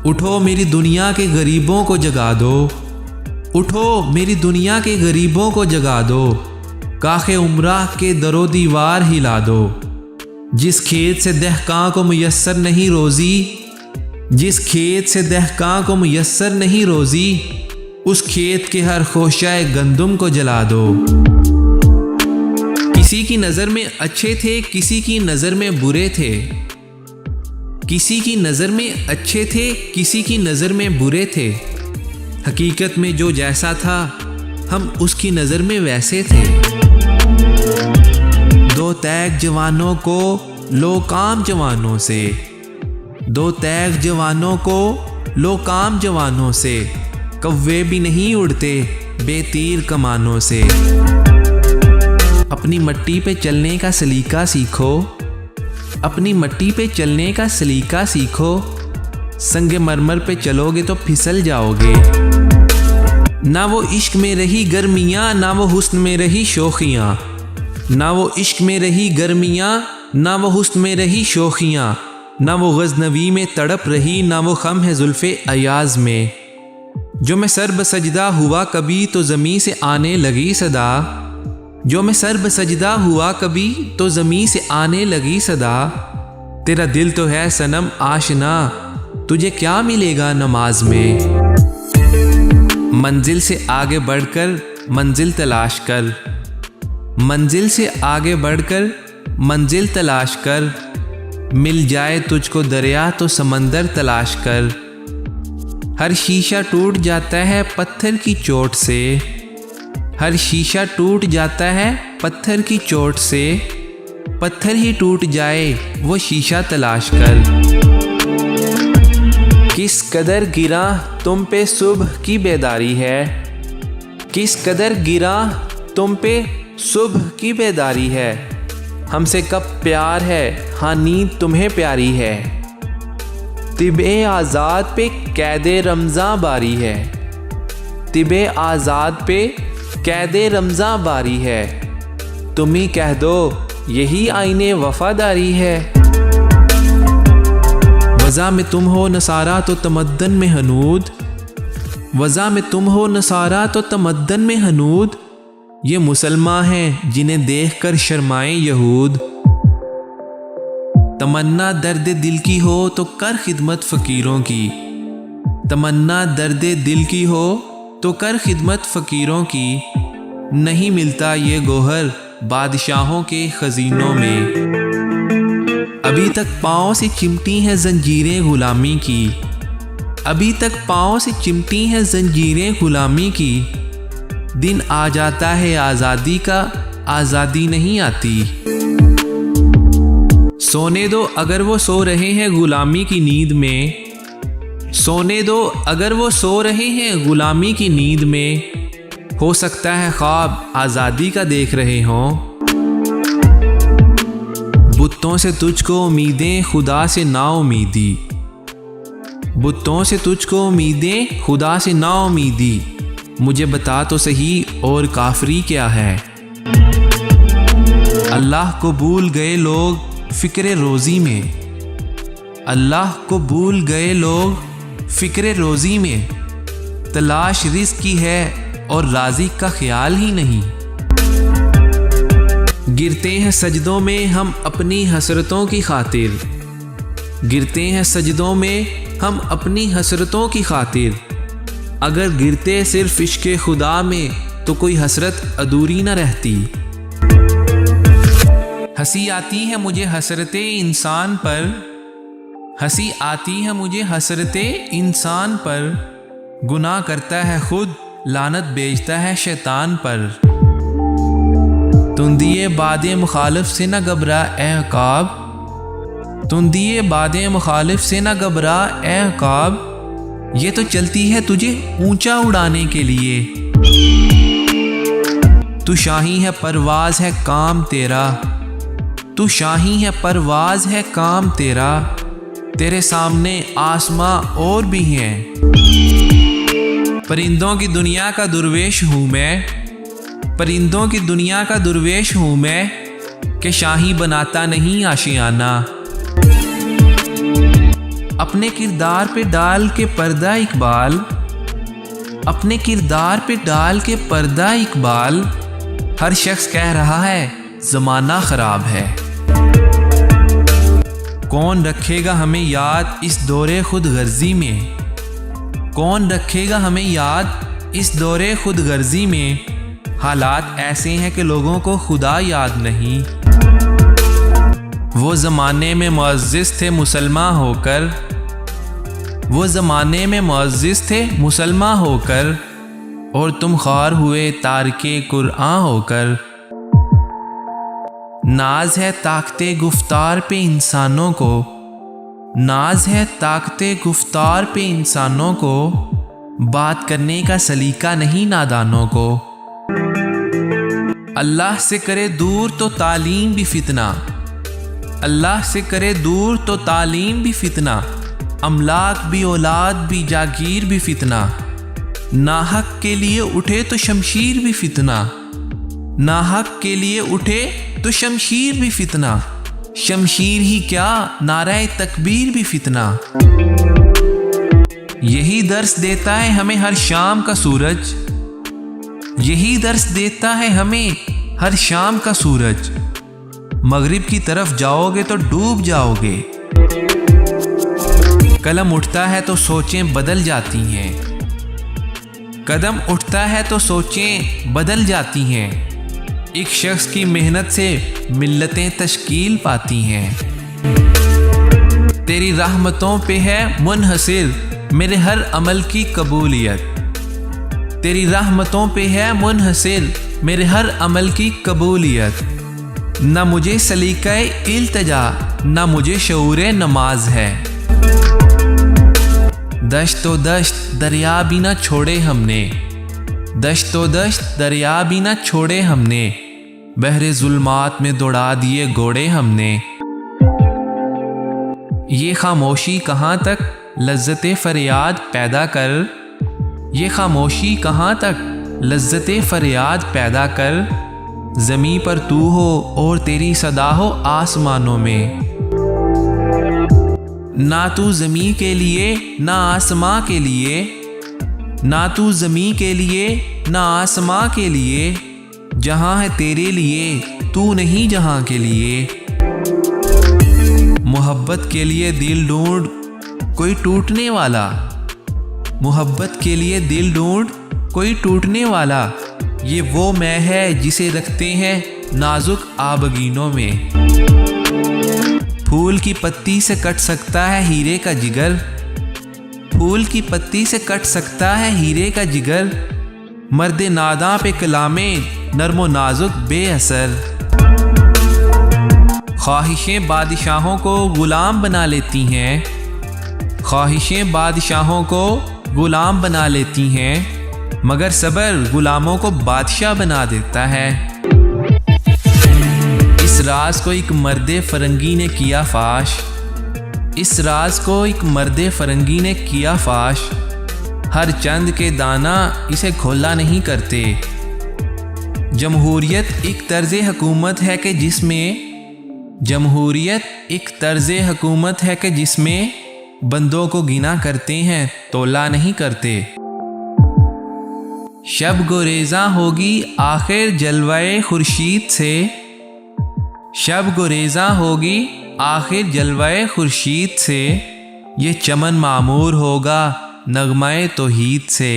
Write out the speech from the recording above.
उठो मेरी दुनिया के गरीबों को जगा दो, उठो मेरी दुनिया के गरीबों को जगा दो, काखे उम्राह के दरो दीवार हिला दो। जिस खेत से दहकां को मुयस्सर नहीं रोज़ी, जिस खेत से दहकां को मुयस्सर नहीं रोज़ी, उस खेत के हर खोशाए गंदुम को जला दो। किसी की नज़र में अच्छे थे, किसी की नज़र में बुरे थे, किसी की नज़र में अच्छे थे, किसी की नज़र में बुरे थे। हकीकत में जो जैसा था हम उसकी नज़र में वैसे थे। दो तैग जवानों को लो काम जवानों से, दो तैग जवानों को लो काम जवानों से, कव्वे भी नहीं उड़ते बेतीर कमानों से। अपनी मट्टी पे चलने का सलीका सीखो, अपनी मट्टी पे चलने का सलीका सीखो, संगे मरमर पे चलोगे तो फिसल जाओगे। ना वो इश्क में रही गर्मियाँ, ना वो हुस्न में रही शोखियाँ, ना वो इश्क में रही गर्मियाँ, ना वो हुस्न में रही शोखियाँ, ना वो गज़नवी में तड़प रही, ना वो खम है जुल्फ़े अयाज़ में। जो मैं सर बसजदा हुआ कभी तो ज़मीं से आने लगी सदा, जो मैं सर बसजदा हुआ कभी तो ज़मीं से आने लगी सदा। तेरा दिल तो है सनम आशना, तुझे क्या मिलेगा नमाज में। मंजिल से आगे बढ़कर मंजिल तलाश कर, मंजिल से आगे बढ़कर मंजिल तलाश कर, मिल जाए तुझको दरिया तो समंदर तलाश कर। हर शीशा टूट जाता है पत्थर की चोट से, हर शीशा टूट जाता है पत्थर की चोट से, पत्थर ही टूट जाए वो शीशा तलाश कर। किस कदर गिरा तुम पे सुबह की बेदारी है, किस कदर गिरा तुम पे सुबह की बेदारी है। हमसे कब प्यार है हाँ नींद तुम्हें प्यारी है, तिबे आज़ाद पे कैदे रमज़ां बारी है, तिबे आज़ाद पे कैदे रमज़ां बारी है। तुम ही कह दो यही आईने वफादारी है। वज़ा में तुम हो नसारा तो तमद्दन में हनूद, वज़ा में तुम हो नसारा तो तमद्दन में हनूद। ये मुसलमान हैं जिन्हें देखकर शर्माएं यहूद। तमन्ना दर्द दिल की हो तो कर खिदमत फ़कीरों की, तमन्ना दर्द दिल की हो तो कर खिदमत फ़कीरों की। नहीं मिलता ये गोहर बादशाहों के खजीनों में। अभी तक पाँव से चिमटी हैं जंजीरें गुलामी की, अभी तक पाँव से चिमटी हैं जंजीरें गुलामी की। दिन आ जाता है आज़ादी का, आज़ादी नहीं आती। सोने दो अगर वो सो रहे हैं गुलामी की नींद में, सोने दो अगर वो सो रहे हैं गुलामी की नींद में। हो सकता है ख्वाब आज़ादी का देख रहे हों। बुत्तों से तुझको उम्मीदें खुदा से ना उम्मीदी, बुत्तों से तुझको उम्मीदें खुदा से ना उम्मीदी। मुझे बता तो सही और काफरी क्या है। अल्लाह को भूल गए लोग फ़िक्र रोज़ी में, अल्लाह को भूल गए लोग फ़िक्र रोज़ी में। तलाश रिज़्क़ की है और राज़िक़ का ख्याल ही नहीं। गिरते हैं सजदों में हम अपनी हसरतों की खातिर, गिरते हैं सजदों में हम अपनी हसरतों की खातिर। अगर गिरते सिर्फ इश्क़े खुदा में तो कोई हसरत अधूरी न रहती। हंसी आती है मुझे हसरते इंसान पर, हंसी आती है मुझे हसरते इंसान पर। गुनाह करता है खुद लानत बेचता है शैतान पर। तुम दिए बादे मुखालिफ से न घबरा ए अकाब, तुम दिए बादे मुखालिफ से न घबरा ए अकाब। ये तो चलती है तुझे ऊंचा उड़ाने के लिए, तू शाही है परवाज है काम तेरा, तू शाही है परवाज है काम तेरा। तेरे सामने आसमां और भी हैं। परिंदों की दुनिया का दुर्वेश हूँ मैं, परिंदों की दुनिया का दुर्वेश हूँ मैं। कि शाही बनाता नहीं आशियाना। अपने किरदार पे डाल के पर्दा इकबाल, अपने किरदार पे डाल के पर्दा इकबाल, हर शख्स कह रहा है ज़माना ख़राब है। कौन रखेगा हमें याद इस दौरे खुद गर्जी में, कौन रखेगा हमें याद इस दौरे खुद गर्जी में। हालात ऐसे हैं कि लोगों को खुदा याद नहीं। वो ज़माने में मुअज़्ज़िज़ थे मुसलमान होकर, वो ज़माने में मुअज़्ज़िज़ थे मुसलमान होकर, और तुम ख्वार हुए तारिके कुरआन होकर। नाज है ताकते गुफ्तार पे इंसानों को, नाज है ताकते गुफ्तार पे इंसानों को, बात करने का सलीका नहीं नादानों को। अल्लाह से करे दूर तो तालीम भी फितना, अल्लाह से करे दूर तो तालीम भी फितना, अमलाक भी औलाद भी जागीर भी फितना। नाहक के लिए उठे तो शमशीर भी फितना, नाहक के लिए उठे तो शमशीर भी फितना। शमशीर ही क्या नाराए तकबीर भी फितना। यही दर्स देता है हमें हर शाम का सूरज, यही दर्स देता है हमें हर शाम का सूरज। मगरिब की तरफ जाओगे तो डूब जाओगे। कलम उठता है तो सोचें बदल जाती हैं, कदम उठता है तो सोचें बदल जाती हैं। एक शख्स की मेहनत से मिल्लतें तश्कील पाती हैं। तेरी रहमतों पे है मुनहसिर मेरे हर अमल की कबूलियत, तेरी रहमतों पे है मुनहसिर मेरे हर अमल की कबूलियत। ना मुझे सलीक़ाए इल्तिजा ना मुझे शऊरे नमाज है। दश्तो दश्त दरिया भी ना छोड़े हमने, दश्तो दश्त दरिया भी ना छोड़े हमने, बहरे जुल्मात में दौड़ा दिए घोड़े हमने। ये खामोशी कहाँ तक लज्जते फरियाद पैदा कर, ये खामोशी कहाँ तक लज्जते फरियाद पैदा कर। ज़मीं पर तू हो और तेरी सदा हो आसमानों में। ना तू ज़मीं के लिए ना आसमां के लिए, ना तू ज़मीं के लिए ना आसमां के लिए। जहाँ है तेरे लिए तू नहीं जहाँ के लिए। मोहब्बत के लिए दिल ढूंढ कोई टूटने वाला, मोहब्बत के लिए दिल ढूंढ कोई टूटने वाला। ये वो मैं है जिसे रखते हैं नाजुक आबगीनों में। फूल की पत्ती से कट सकता है हीरे का जिगर, फूल की पत्ती से कट सकता है हीरे का जिगर। मर्द नादा पे कलामे नर्मो नाजुक बेअसर। ख्वाहिशें बादशाहों को गुलाम बना लेती हैं, ख्वाहिशें बादशाहों को गुलाम बना लेती हैं, मगर सब्र गुलामों को बादशाह बना देता है। इस राज को एक मर्दे फरंगी ने किया फाश, इस राज को एक मर्दे फरंगी ने किया फाश। हर चंद के दाना इसे खोला नहीं करते। जमहूरियत एक तर्ज़ हुकूमत है कि जिसमें, जमहूरियत एक तर्ज़ हुकूमत है कि जिसमें बंदों को गिना करते हैं तोला नहीं करते। शब गुरेज़ा होगी आखिर जलवाए खुर्शीद से, शब गुरेज़ा होगी आखिर जलवाए खुर्शीद से। ये चमन मामूर होगा नगमाए तौहीद से।